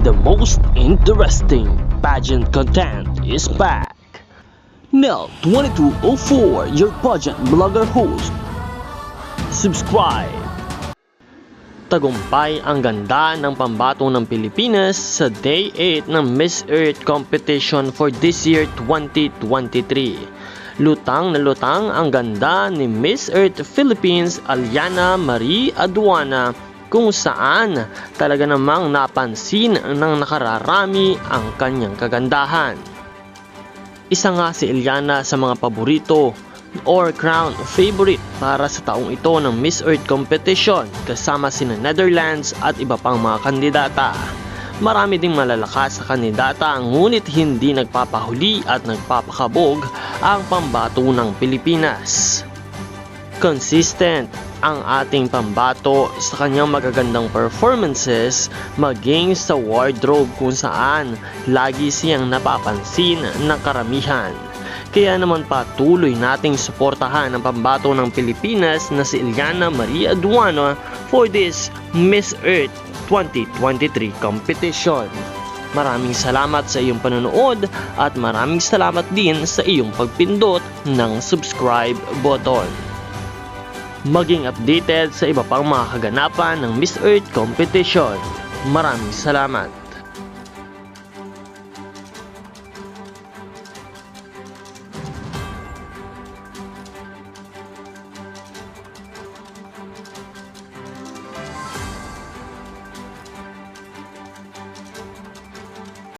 the most interesting pageant content is back. Nel 2204, your pageant blogger host. Subscribe. Tagumpay ang ganda ng pambato ng Pilipinas sa Day 8 ng Miss Earth competition for this year 2023. Lutang na lutang ang ganda ni Miss Earth Philippines Aliana Marie Aduana, kung saan talaga namang napansin ng nakararami ang kanyang kagandahan. Isa nga si Aliana sa mga paborito or crown favorite para sa taong ito ng Miss Earth competition, kasama sina Netherlands at iba pang mga kandidata. Marami ding malalakas sa kandidata, ngunit hindi nagpapahuli at nagpapakabog ang pambato ng Pilipinas. Consistent ang ating pambato sa kanyang magagandang performances, maging sa wardrobe kung saan lagi siyang napapansin ng karamihan. Kaya naman patuloy nating suportahan ang pambato ng Pilipinas na si Aliana Marie Aduana for this Miss Earth 2023 competition. Maraming salamat sa iyong panonood at maraming salamat din sa iyong pagpindot ng subscribe button. Maging updated sa iba pang mga kaganapan ng Miss Earth competition. Maraming salamat.